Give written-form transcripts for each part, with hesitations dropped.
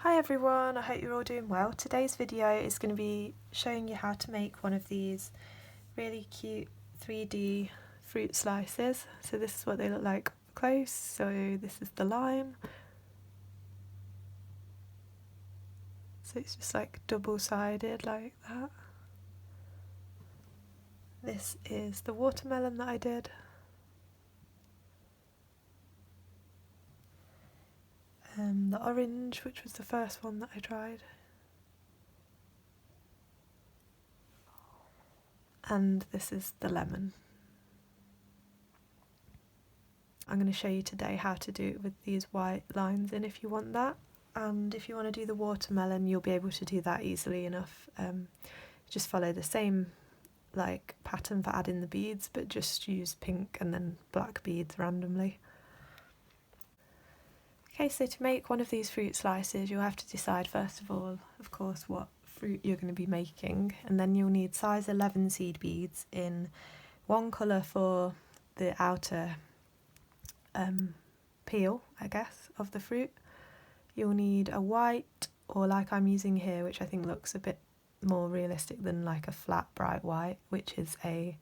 Hi everyone, I hope you're all doing well. Today's video is going to be showing you how to make one of these really cute 3D fruit slices. So this is what they look like up close. So this is the lime. So it's just like double-sided like that. This is the watermelon that I did. The orange, which was the first one that I tried. And this is the lemon. I'm going to show you today how to do it with these white lines in if you want that, and if you want to do the watermelon you'll be able to do that easily enough. Just follow the same like pattern for adding the beads, but just use pink and then black beads randomly. Okay, so to make one of these fruit slices you'll have to decide first of all, of course, what fruit you're going to be making, and then you'll need size 11 seed beads in one colour for the outer peel, I guess, of the fruit. You'll need a white, or like I'm using here, which I think looks a bit more realistic than like a flat bright white, which is a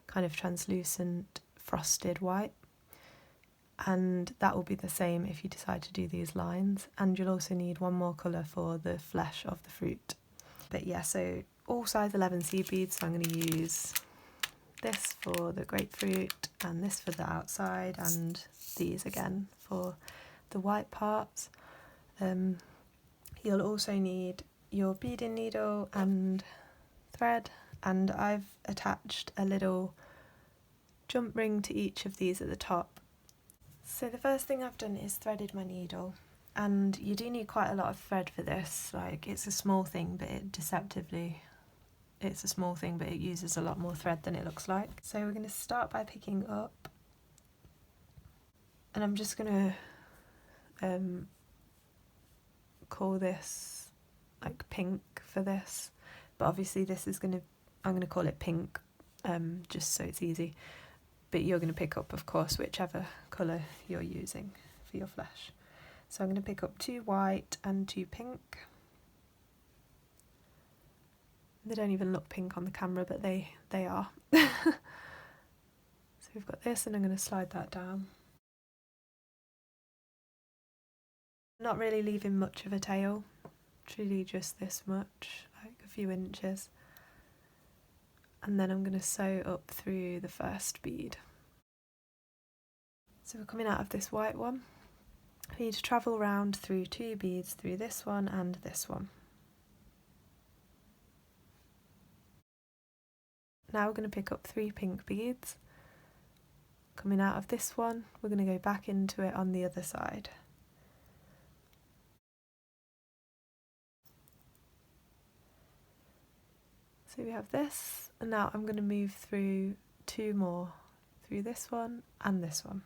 kind of translucent frosted white, and that will be the same if you decide to do these lines. And you'll also need one more colour for the flesh of the fruit. But yeah, so all size 11 seed beads, so I'm going to use this for the grapefruit and this for the outside and these again for the white parts. You'll also need your beading needle and thread, and I've attached a little jump ring to each of these at the top. So the first thing I've done is threaded my needle, and you do need quite a lot of thread for this. Like, it's a small thing, but it's a small thing, but it uses a lot more thread than it looks like. So we're going to start by picking up, and I'm just going to call this like pink for this, but obviously I'm going to call it pink just so it's easy, but you're going to pick up, of course, whichever colour you're using for your flesh. So I'm going to pick up 2 white and 2 pink. They don't even look pink on the camera, but they are. So we've got this, and I'm going to slide that down. Not really leaving much of a tail, truly just this much, like a few inches. And then I'm going to sew up through the first bead. So we're coming out of this white one. We need to travel round through 2 beads through this one and this one. Now we're going to pick up 3 pink beads. Coming out of this one, we're going to go back into it on the other side. So we have this, and now I'm going to move through 2 more, through this one and this one.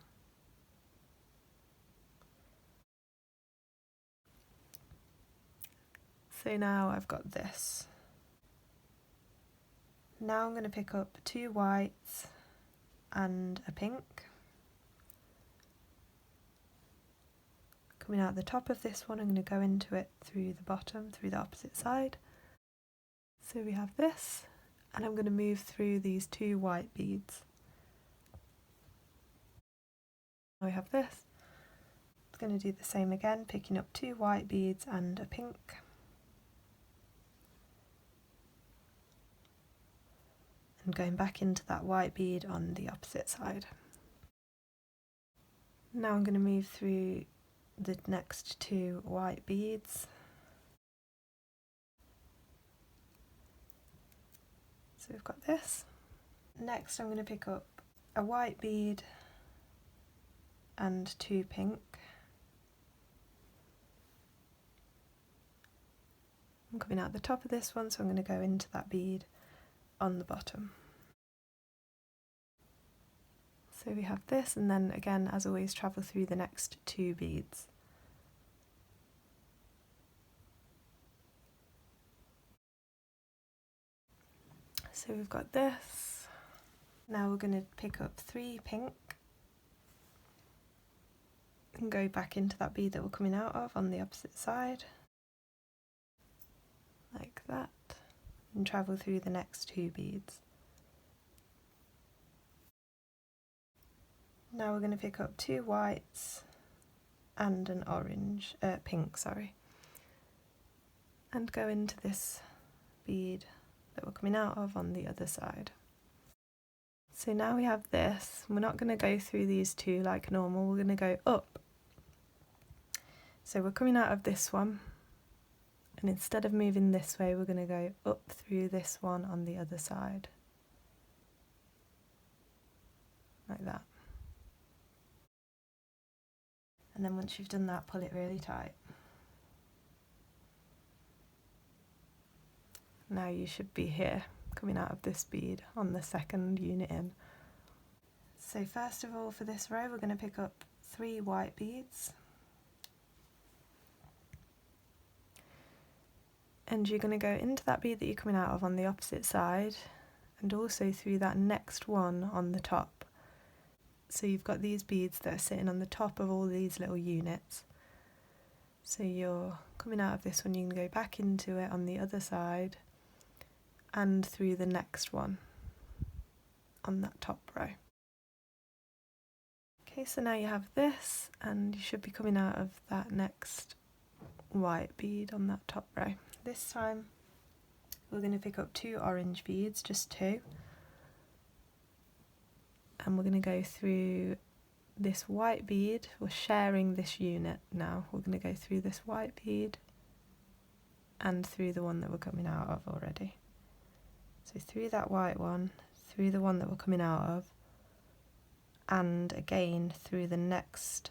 So now I've got this. Now I'm going to pick up 2 whites and a pink. Coming out the top of this one, I'm going to go into it through the bottom, through the opposite side. So we have this, and I'm going to move through these 2 white beads. Now we have this. I'm going to do the same again, picking up 2 white beads and a pink. And going back into that white bead on the opposite side. Now I'm going to move through the next 2 white beads. So we've got this. Next I'm going to pick up a white bead and 2 pink. I'm coming out the top of this one, so I'm going to go into that bead on the bottom. So we have this, and then again, as always, travel through the next 2 beads. So we've got this. Now we're going to pick up 3 pink and go back into that bead that we're coming out of on the opposite side. that, and travel through the next 2 beads. Now we're going to pick up 2 whites and an orange, pink, sorry, and go into this bead that we're coming out of on the other side. So now we have this. We're not going to go through these 2 like normal, we're going to go up. So we're coming out of this one, and instead of moving this way, we're going to go up through this one on the other side, like that. And then once you've done that, pull it really tight. Now you should be here, coming out of this bead on the 2nd unit in. So first of all, for this row, we're going to pick up 3 white beads. And you're going to go into that bead that you're coming out of on the opposite side, and also through that next one on the top. So you've got these beads that are sitting on the top of all these little units. So you're coming out of this one, you can go back into it on the other side and through the next one on that top row. Okay, so now you have this, and you should be coming out of that next white bead on that top row. This time we're going to pick up 2 orange beads, just 2. And we're going to go through this white bead. We're sharing this unit now. We're going to go through this white bead and through the one that we're coming out of already. So through that white one, through the one that we're coming out of, and again through the next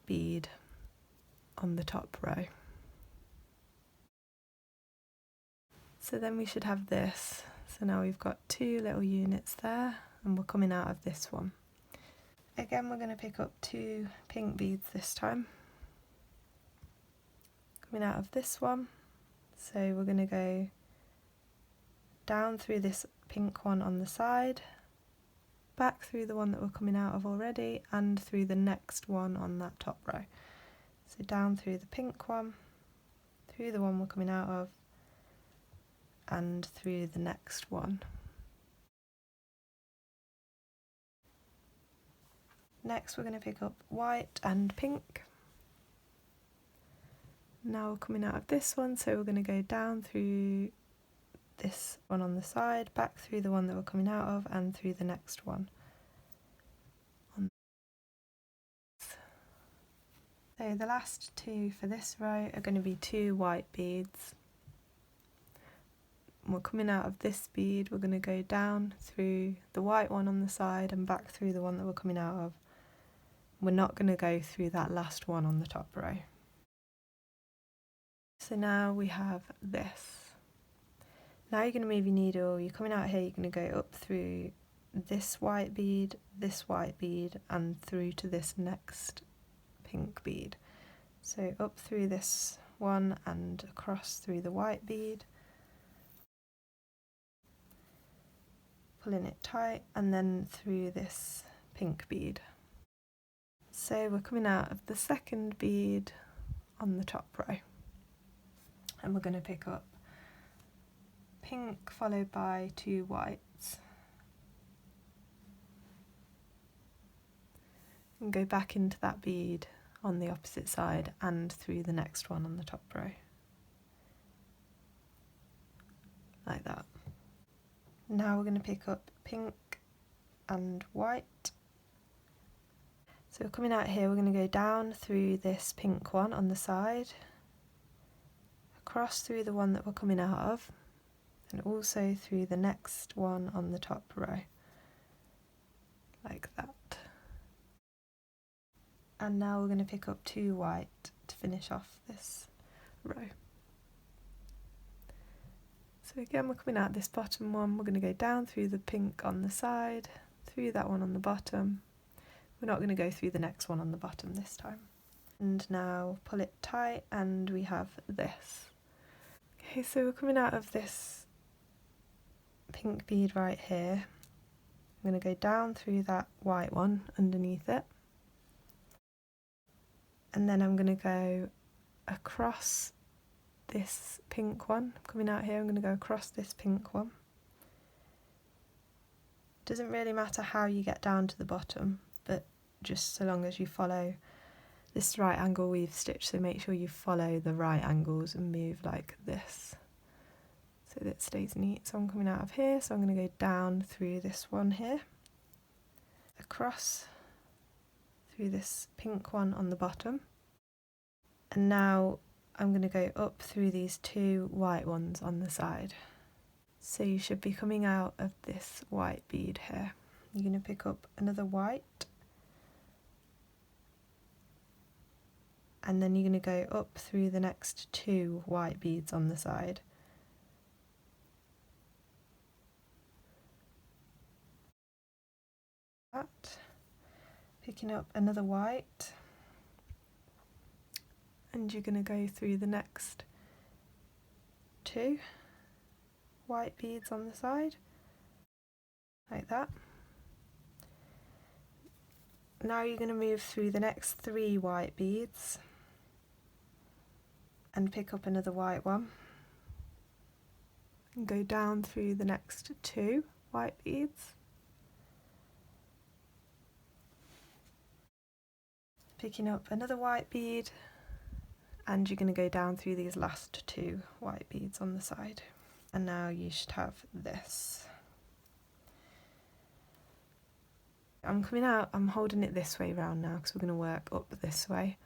bead on the top row. So then we should have this. So now we've got 2 little units there, and we're coming out of this one. Again, we're going to pick up 2 pink beads this time. Coming out of this one. So we're going to go down through this pink one on the side, back through the one that we're coming out of already, and through the next one on that top row. So down through the pink one, through the one we're coming out of, and through the next one. Next we're going to pick up white and pink. Now we're coming out of this one, so we're going to go down through this one on the side, back through the one that we're coming out of, and through the next one. So the last 2 for this row are going to be 2 white beads. We're coming out of this bead, we're going to go down through the white one on the side and back through the one that we're coming out of. We're not going to go through that last one on the top row. So now we have this. Now you're going to move your needle, you're coming out here, you're going to go up through this white bead, and through to this next pink bead. So up through this one and across through the white bead, pulling it tight, and then through this pink bead. So we're coming out of the 2nd bead on the top row, and we're going to pick up pink followed by 2 whites, and go back into that bead on the opposite side and through the next one on the top row, like that. Now we're going to pick up pink and white. So we're coming out here, we're going to go down through this pink one on the side, across through the one that we're coming out of, and also through the next one on the top row, like that. And now we're going to pick up 2 white to finish off this row. So again, we're coming out this bottom one, we're going to go down through the pink on the side, through that one on the bottom. We're not going to go through the next one on the bottom this time. And now pull it tight, and we have this. Okay, so we're coming out of this pink bead right here. I'm going to go down through that white one underneath it. And then I'm going to go across this pink one. Coming out here, I'm going to go across this pink one. Doesn't really matter how you get down to the bottom, but just so long as you follow this right angle weave stitch, so make sure you follow the right angles and move like this so that it stays neat. So I'm coming out of here, so I'm going to go down through this one here, across through this pink one on the bottom, and now I'm going to go up through these two white ones on the side. So you should be coming out of this white bead here. You're going to pick up another white, and then you're going to go up through the next two white beads on the side. Picking up another white, and you're going to go through the next two white beads on the side, like that. Now you're going to move through the next three white beads and pick up another white one, and go down through the next two white beads, picking up another white bead, and you're going to go down through these last two white beads on the side. And now you should have this. I'm coming out, I'm holding it this way round now because we're going to work up this way.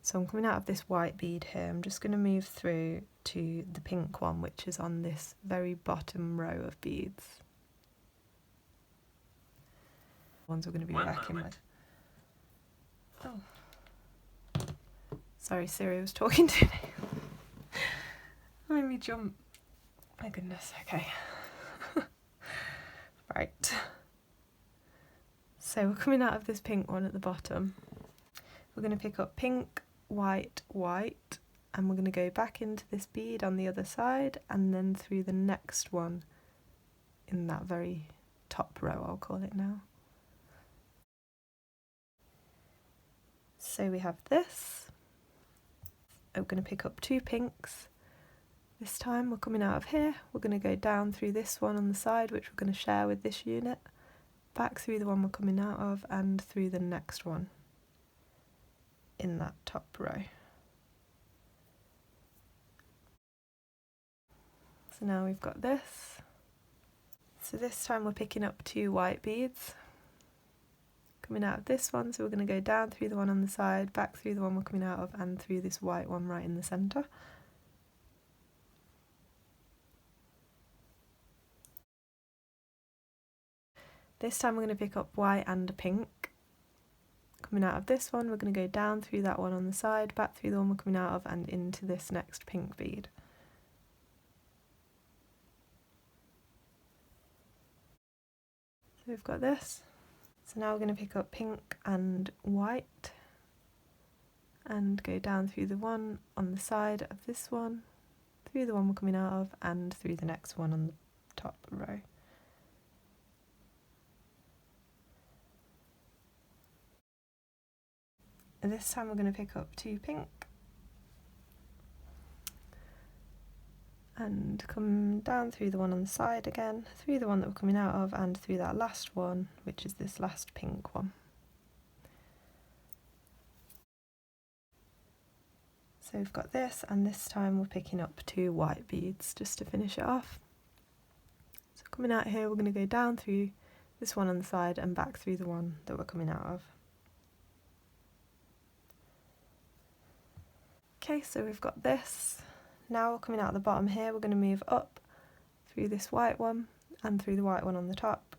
So I'm coming out of this white bead here. I'm just going to move through to the pink one, which is on this very bottom row of beads. Ones we're going to be working with. Oh. Sorry, Siri was talking to me. Made me jump. My goodness, okay. Right. So we're coming out of this pink one at the bottom. We're going to pick up pink, white, white, and we're going to go back into this bead on the other side and then through the next one in that very top row, I'll call it now. So we have this. I'm going to pick up two pinks. This time we're coming out of here, we're going to go down through this one on the side, which we're going to share with this unit, back through the one we're coming out of, and through the next one in that top row. So now we've got this. So this time we're picking up two white beads, coming out of this one, so we're going to go down through the one on the side, back through the one we're coming out of, and through this white one right in the centre. This time we're going to pick up white and a pink. Coming out of this one, we're going to go down through that one on the side, back through the one we're coming out of, and into this next pink bead. So we've got this. So now we're going to pick up pink and white and go down through the one on the side of this one, through the one we're coming out of, and through the next one on the top row. And this time we're going to pick up two pink and come down through the one on the side again, through the one that we're coming out of, and through that last one, which is this last pink one. So we've got this, and this time we're picking up two white beads just to finish it off. So coming out here, we're going to go down through this one on the side and back through the one that we're coming out of. Okay, so we've got this. Now we're coming out of the bottom here, we're going to move up through this white one and through the white one on the top.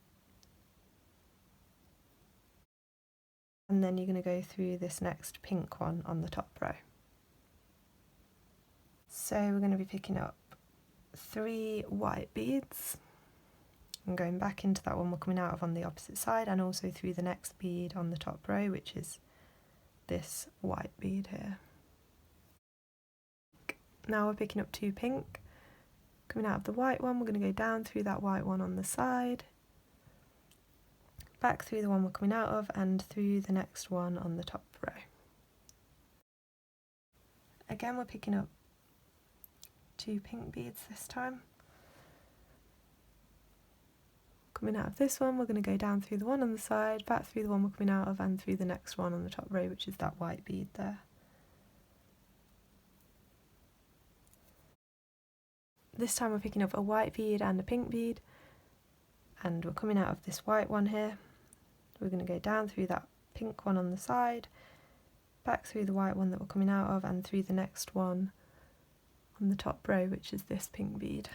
And then you're going to go through this next pink one on the top row. So we're going to be picking up three white beads and going back into that one we're coming out of on the opposite side, and also through the next bead on the top row, which is this white bead here. Now we're picking up two pink, coming out of the white one, we're going to go down through that white one on the side, back through the one we're coming out of, and through the next one on the top row. Again, we're picking up 2 pink beads this time. Coming out of this one, we're going to go down through the one on the side, back through the one we're coming out of, and through the next one on the top row, which is that white bead there. This time we're picking up a white bead and a pink bead, and we're coming out of this white one here. We're going to go down through that pink one on the side, back through the white one that we're coming out of, and through the next one on the top row, which is this pink bead.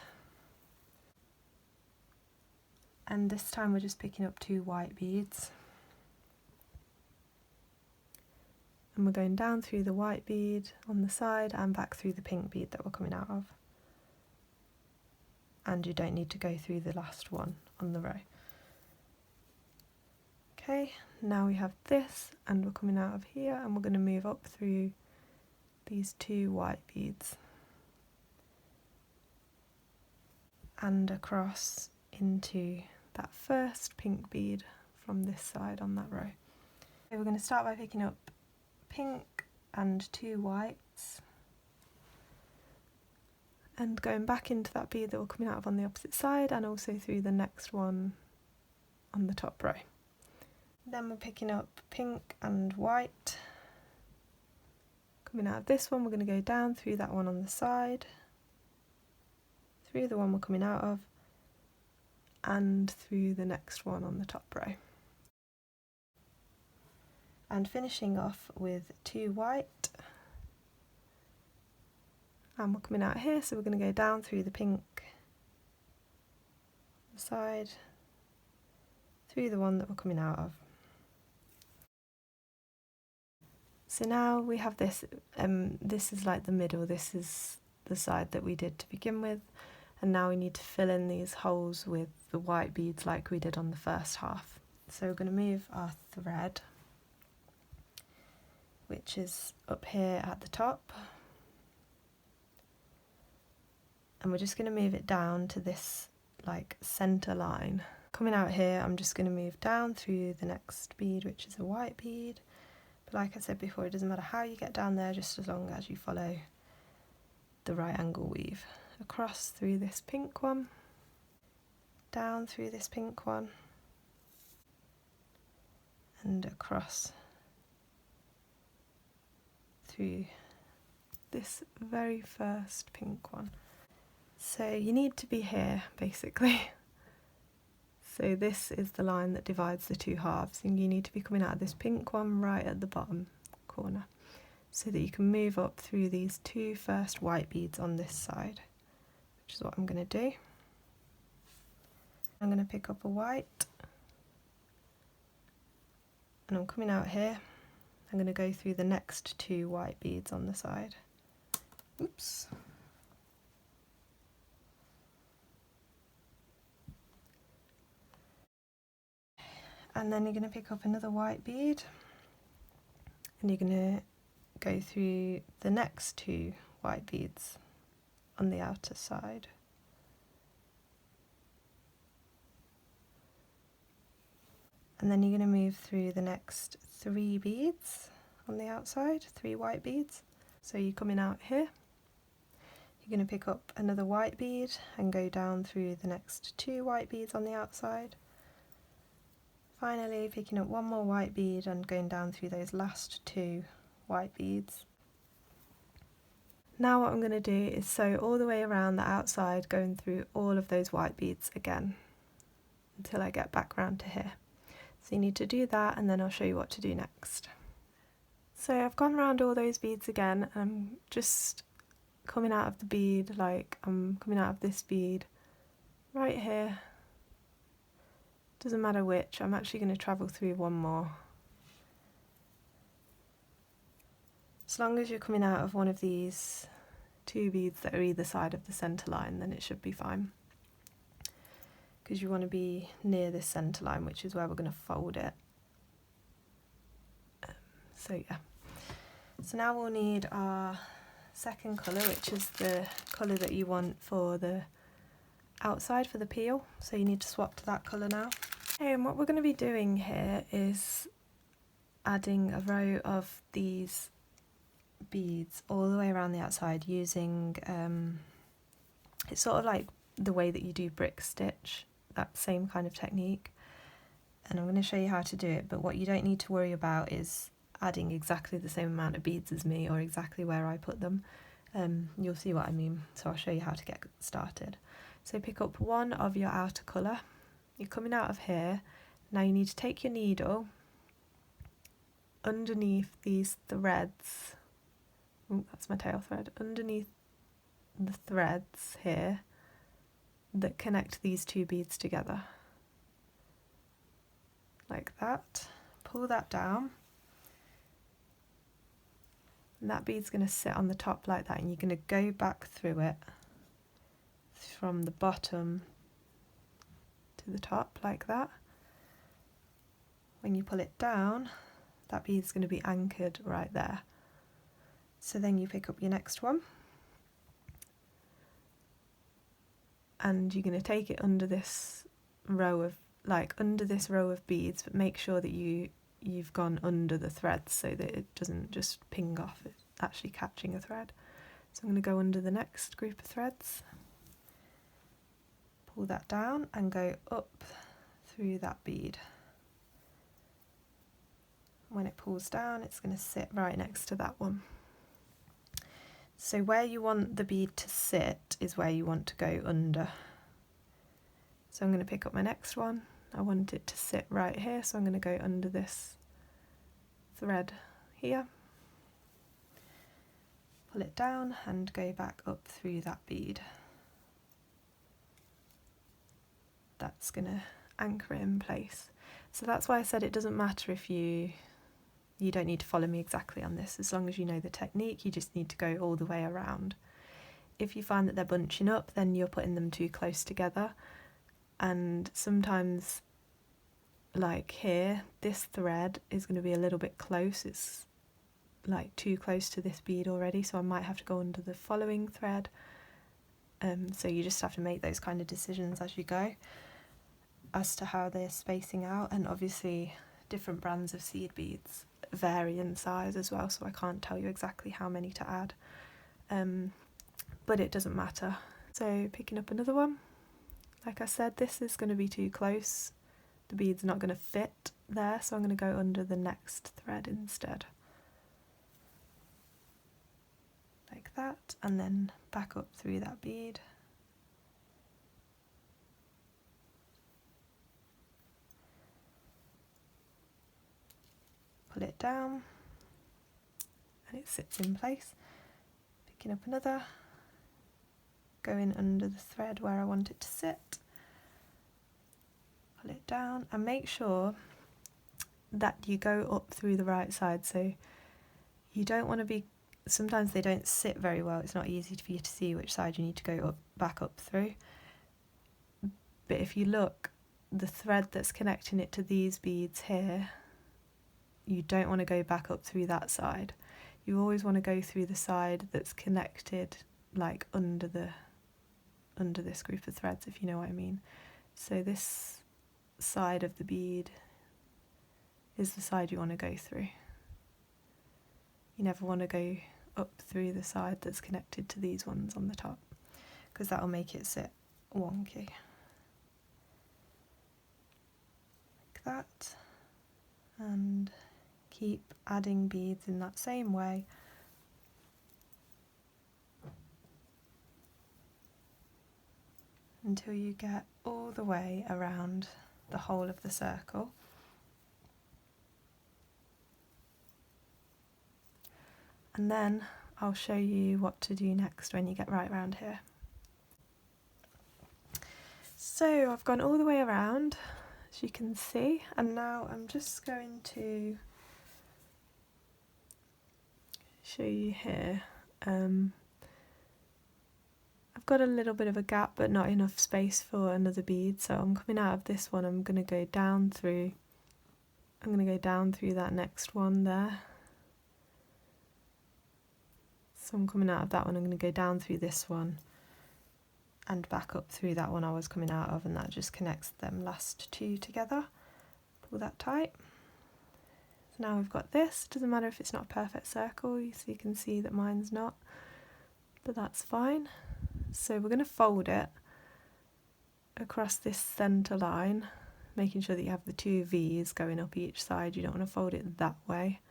And this time we're just picking up 2 white beads. And we're going down through the white bead on the side and back through the pink bead that we're coming out of. And you don't need to go through the last one on the row. Okay, now we have this, and we're coming out of here, and we're going to move up through these 2 white beads and across into that first pink bead from this side on that row. Okay, we're going to start by picking up pink and 2 whites and going back into that bead that we're coming out of on the opposite side, and also through the next one on the top row. Then we're picking up pink and white. Coming out of this one, we're going to go down through that one on the side, through the one we're coming out of, and through the next one on the top row. And finishing off with 2 white. And we're coming out here, so we're going to go down through the pink side, through the one that we're coming out of. So now we have this, this is like the middle, this is the side that we did to begin with, and now we need to fill in these holes with the white beads like we did on the first half. So we're going to move our thread, which is up here at the top, and we're just going to move it down to this like centre line. Coming out here, I'm just going to move down through the next bead, which is a white bead. But like I said before, it doesn't matter how you get down there, just as long as you follow the right angle weave. Across through this pink one, down through this pink one, and across through this very first pink one. So you need to be here basically. So this is the line that divides the 2 halves, and you need to be coming out of this pink one right at the bottom corner, so that you can move up through these 2 first white beads on this side, which is what I'm going to do. I'm going to pick up a white, and I'm coming out here. I'm going to go through the next 2 white beads on the side. Oops. And then you're going to pick up another white bead, and you're going to go through the next 2 white beads on the outer side. And then you're going to move through the next 3 beads on the outside, 3 white beads. So you're coming out here, you're going to pick up another white bead and go down through the next 2 white beads on the outside. Finally picking up one more white bead and going down through those last 2 white beads. Now what I'm going to do is sew all the way around the outside, going through all of those white beads again until I get back round to here. So you need to do that, and then I'll show you what to do next. So I've gone around all those beads again, and I'm just coming out of the bead, like I'm coming out of this bead right here. Doesn't matter which, I'm actually going to travel through one more. As long as you're coming out of one of these 2 beads that are either side of the centre line, then it should be fine. Because you want to be near this centre line, which is where we're going to fold it. So yeah. So now we'll need our second colour, which is the colour that you want for the outside for the peel. So you need to swap to that colour now. Okay, and what we're going to be doing here is adding a row of these beads all the way around the outside using It's sort of like the way that you do brick stitch, that same kind of technique. And I'm going to show you how to do it, but what you don't need to worry about is adding exactly the same amount of beads as me or exactly where I put them. You'll see what I mean, so I'll show you how to get started. So pick up one of your outer colour. You're coming out of here. Now you need to take your needle underneath these threads. Oh, that's my tail thread. Underneath the threads here that connect these two beads together. Like that. Pull that down. And that bead's going to sit on the top like that, and you're going to go back through it from the bottom to the top like that. When you pull it down, that bead's going to be anchored right there. So then you pick up your next one, and you're going to take it under this row of beads, but make sure that you've gone under the threads so that it doesn't just ping off, it's actually catching a thread. So I'm going to go under the next group of threads, pull that down and go up through that bead. When it pulls down, it's going to sit right next to that one. So where you want the bead to sit is where you want to go under. So I'm going to pick up my next one. I want it to sit right here, so I'm going to go under this thread here, pull it down and go back up through that bead. That's going to anchor it in place. So that's why I said it doesn't matter if you don't need to follow me exactly on this. As long as you know the technique, you just need to go all the way around. If you find that they're bunching up, then you're putting them too close together. And sometimes, like here, this thread is going to be a little bit close. It's like too close to this bead already, so I might have to go under the following thread. So you just have to make those kind of decisions as you go as to how they're spacing out. And obviously different brands of seed beads vary in size as well, so I can't tell you exactly how many to add, but it doesn't matter. So picking up another one, like I said, this is going to be too close, the bead's not going to fit there, so I'm going to go under the next thread instead, like that, and then back up through that bead. Pull it down and it sits in place. Picking up another, going under the thread where I want it to sit, pull it down and make sure that you go up through the right side. So you don't want to be, sometimes they don't sit very well, it's not easy for you to see which side you need to go back up through. But if you look, the thread that's connecting it to these beads here, you don't want to go back up through that side. You always want to go through the side that's connected, like under this group of threads, if you know what I mean. So this side of the bead is the side you want to go through. You never want to go up through the side that's connected to these ones on the top, because that will make it sit wonky. Like that. And keep adding beads in that same way. Until you get all the way around the whole of the circle. And then I'll show you what to do next when you get right around here. So I've gone all the way around, as you can see, and now I'm just going to show you here. I've got a little bit of a gap but not enough space for another bead, so I'm coming out of this one, I'm going to go down through that next one there. So I'm coming out of that one, I'm going to go down through this one and back up through that one I was coming out of, and that just connects them last two together. Pull that tight. So now we've got this. Doesn't matter if it's not a perfect circle, so you can see that mine's not, but that's fine. So we're going to fold it across this centre line, making sure that you have the two V's going up each side. You don't want to fold it that way.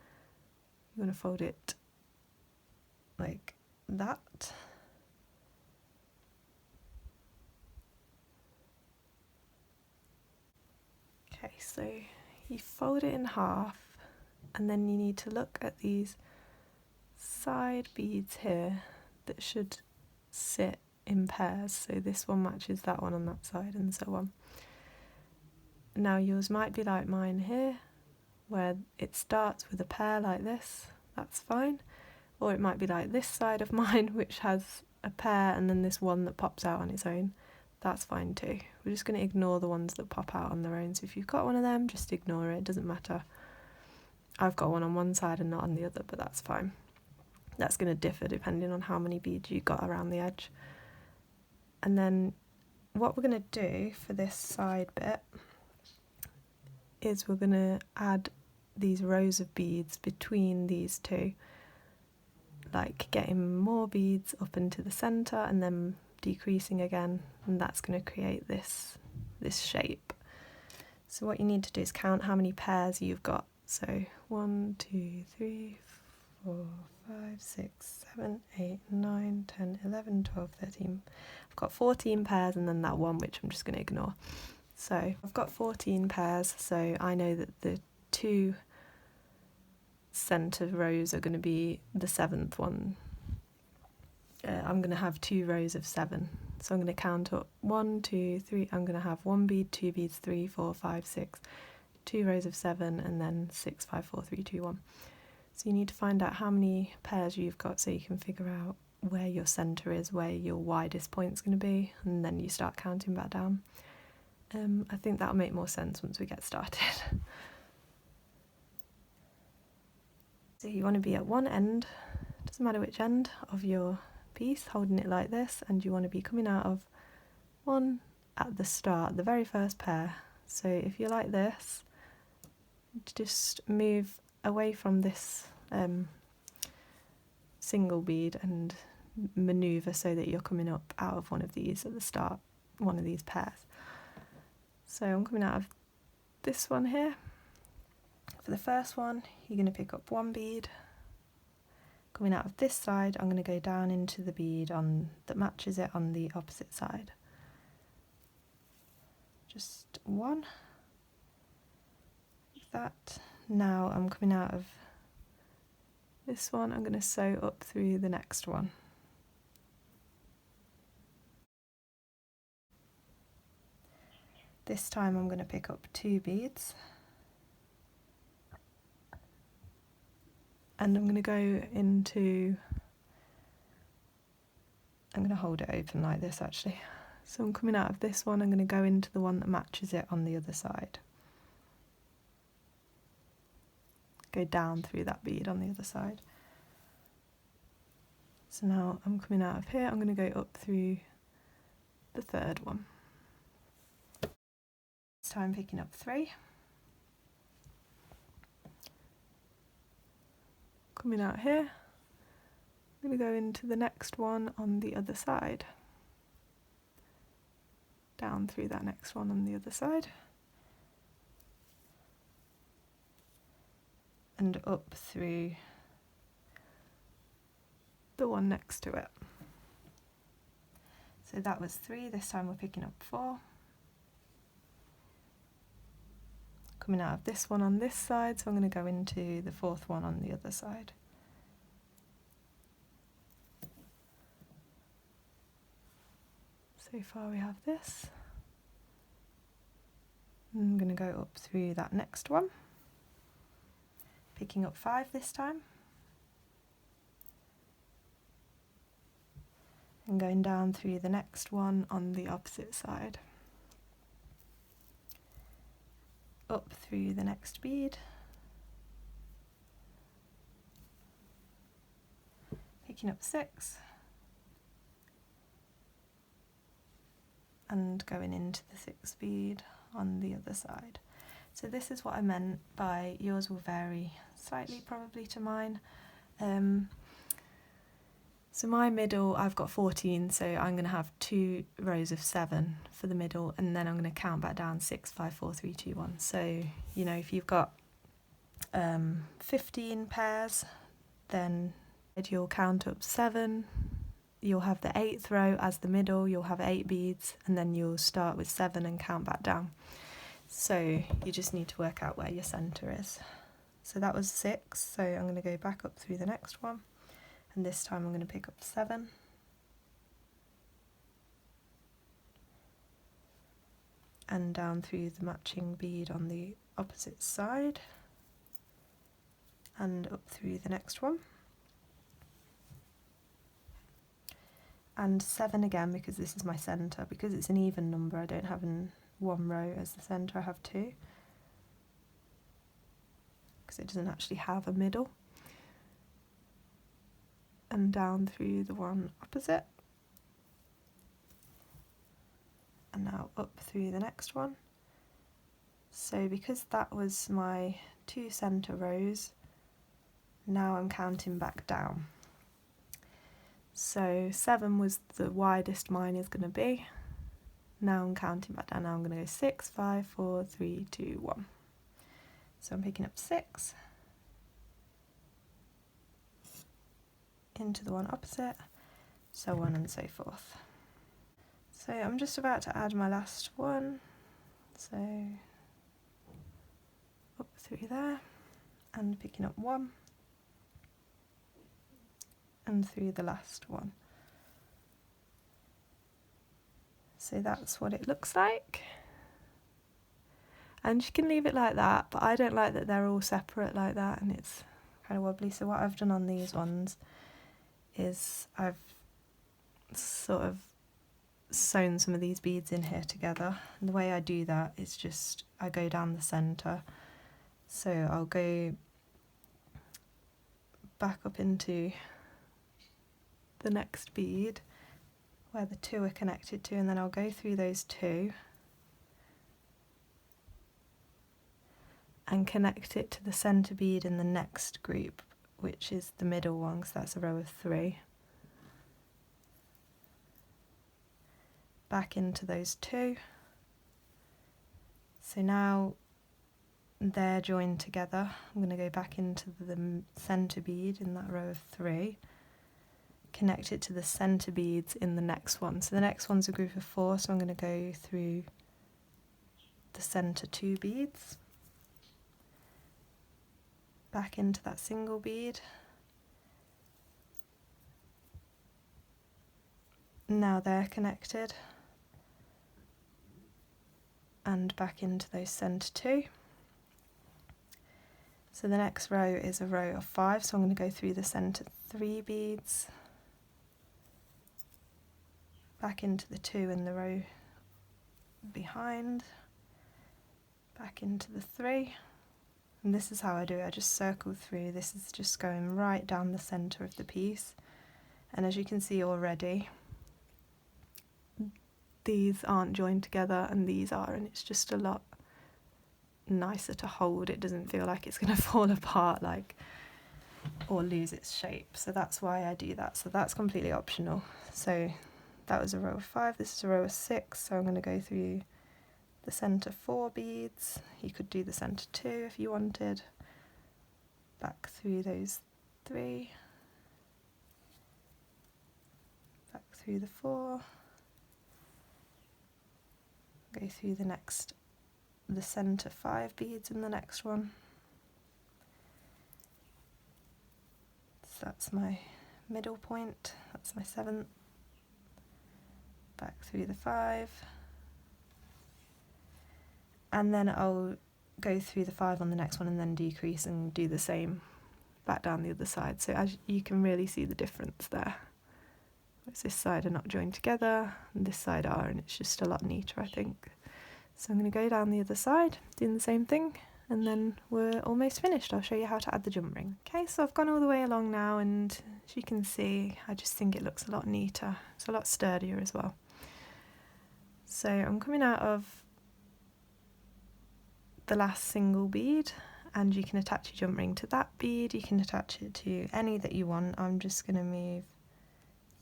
You want to fold it like that. Okay, so you fold it in half, and then you need to look at these side beads here that should sit in pairs. So this one matches that one on that side, and so on. Now yours might be like mine here, where it starts with a pair like this. That's fine. Or it might be like this side of mine, which has a pair and then this one that pops out on its own. That's fine too. We're just going to ignore the ones that pop out on their own. So if you've got one of them, just ignore it. It doesn't matter. I've got one on one side and not on the other, but that's fine. That's going to differ depending on how many beads you got around the edge. And then what we're going to do for this side bit is we're going to add these rows of beads between these two, like getting more beads up into the centre and then decreasing again, and that's going to create this shape. So what you need to do is count how many pairs you've got. So 1, 2, 3, 4, 5, 6, 7, 8, 9, 10, 11, 12, 13. I've got 14 pairs and then that one which I'm just going to ignore. So I've got 14 pairs, so I know that the two centre rows are going to be the 7th one. I'm going to have 2 rows of 7. So I'm going to count up 1, 2, 3. I'm going to have 1 bead, 2 beads, 3, 4, 5, 6, 2 rows of 7, and then 6, 5, 4, 3, 2, 1. So you need to find out how many pairs you've got so you can figure out where your centre is, where your widest point's going to be, and then you start counting back down. I think that'll make more sense once we get started. So you want to be at one end, doesn't matter which end of your piece, holding it like this, and you want to be coming out of one at the start, the very first pair. So if you're like this, just move away from this single bead and manoeuvre so that you're coming up out of one of these at the start, one of these pairs. So I'm coming out of this one here. For the first one, you're going to pick up 1 bead. Coming out of this side, I'm going to go down into the bead that matches it on the opposite side. Just 1. Like that. Now I'm coming out of this one, I'm going to sew up through the next one. This time I'm going to pick up 2 beads. And I'm going to go into, I'm going to hold it open like this actually. So I'm coming out of this one, I'm going to go into the one that matches it on the other side. Go down through that bead on the other side. So now I'm coming out of here, I'm going to go up through the third one. This time picking up 3. Coming out here, I'm going to go into the next one on the other side. Down through that next one on the other side. And up through the one next to it. So that was 3, this time we're picking up 4. Coming out of this one on this side, so I'm going to go into the 4th one on the other side. So far we have this. I'm going to go up through that next one. Picking up 5 this time. And going down through the next one on the opposite side. Up through the next bead. Picking up 6. And going into the 6th bead on the other side. So this is what I meant by yours will vary slightly probably to mine. So my middle, I've got 14, so I'm going to have 2 rows of 7 for the middle, and then I'm going to count back down 6, 5, 4, 3, 2, 1. So, you know, if you've got 15 pairs, then you'll count up 7, you'll have the 8th row as the middle, you'll have 8 beads, and then you'll start with 7 and count back down. So you just need to work out where your centre is. So that was 6, so I'm going to go back up through the next one. And this time I'm going to pick up 7. And down through the matching bead on the opposite side. And up through the next one. And 7 again, because this is my centre. Because it's an even number, I don't have one row as the centre, I have 2. Because it doesn't actually have a middle. And down through the one opposite, and now up through the next one. So because that was my 2 centre rows, now I'm counting back down. So 7 was the widest mine is going to be. Now I'm counting back down. Now I'm going to go 6, 5, 4, 3, 2, 1. So I'm picking up 6, into the one opposite, so on and so forth. So I'm just about to add my last one, so up through there, and picking up 1, and through the last one. So that's what it looks like. And you can leave it like that, but I don't like that they're all separate like that and it's kind of wobbly. So what I've done on these ones is I've sort of sewn some of these beads in here together. And the way I do that is just I go down the centre. So I'll go back up into the next bead where the 2 are connected to, and then I'll go through those 2 and connect it to the centre bead in the next group, which is the middle one, because that's a row of 3. Back into those 2. So now they're joined together. I'm going to go back into the centre bead in that row of 3, connect it to the centre beads in the next one. So the next one's a group of 4, so I'm going to go through the centre 2 beads, back into that single bead. Now they're connected, and back into those centre 2. So the next row is a row of 5, so I'm going to go through the centre 3 beads, back into the 2 in the row behind, back into the 3, and this is how I do it. I just circle through. This is just going right down the centre of the piece, and as you can see already, these aren't joined together and these are, and it's just a lot nicer to hold. It doesn't feel like it's going to fall apart or lose its shape, so that's why I do that. So that's completely optional. So that was a row of 5, this is a row of 6, so I'm going to go through the centre 4 beads. You could do the centre 2 if you wanted, back through those 3, back through the 4, go through the centre 5 beads in the next one. So that's my middle point, that's my 7th, back through the 5, and then I'll go through the 5 on the next one and then decrease and do the same back down the other side. So as you can really see the difference there. Whereas this side are not joined together and this side are, and it's just a lot neater, I think. So I'm going to go down the other side, doing the same thing, and then we're almost finished. I'll show you how to add the jump ring. Okay, so I've gone all the way along now, and as you can see, I just think it looks a lot neater. It's a lot sturdier as well. So I'm coming out of the last single bead, and you can attach your jump ring to that bead. You can attach it to any that you want. I'm just going to move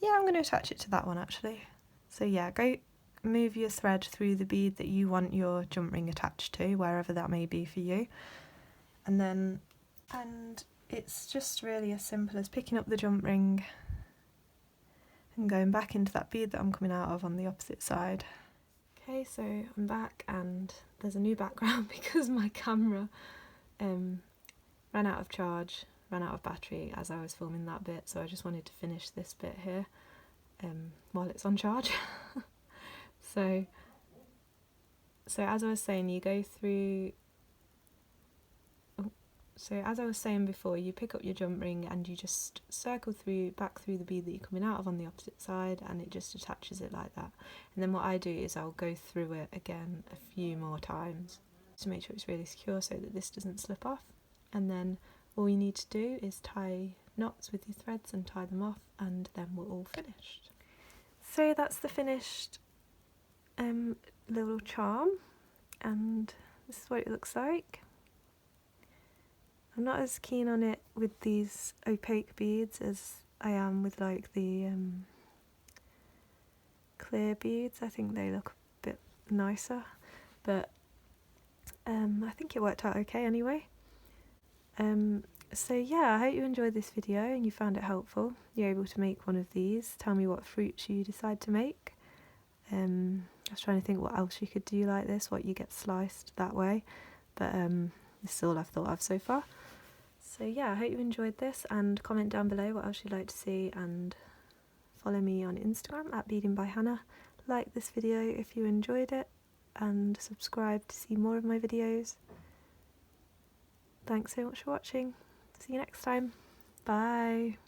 Yeah, I'm going to attach it to that one actually. So yeah, go move your thread through the bead that you want your jump ring attached to, wherever that may be for you. And it's just really as simple as picking up the jump ring and going back into that bead that I'm coming out of on the opposite side. Okay, so I'm back and there's a new background because my camera ran out of charge, ran out of battery as I was filming that bit, so I just wanted to finish this bit here while it's on charge. So as I was saying, you go through, so as I was saying before, you pick up your jump ring and you just circle back through the bead that you're coming out of on the opposite side, and it just attaches it like that. And then what I do is I'll go through it again a few more times to make sure it's really secure so that this doesn't slip off. And then all you need to do is tie knots with your threads and tie them off, and then we're all finished. So that's the finished little charm, and this is what it looks like. I'm not as keen on it with these opaque beads as I am with like the clear beads. I think they look a bit nicer, but I think it worked out okay anyway. So yeah, I hope you enjoyed this video and you found it helpful. You're able to make one of these. Tell me what fruits you decide to make. I was trying to think what else you could do like this, what you get sliced that way, but this is all I've thought of so far. So yeah, I hope you enjoyed this, and comment down below what else you'd like to see, and follow me on Instagram at Beading by Hannah. Like this video if you enjoyed it, and subscribe to see more of my videos. Thanks so much for watching. See you next time. Bye.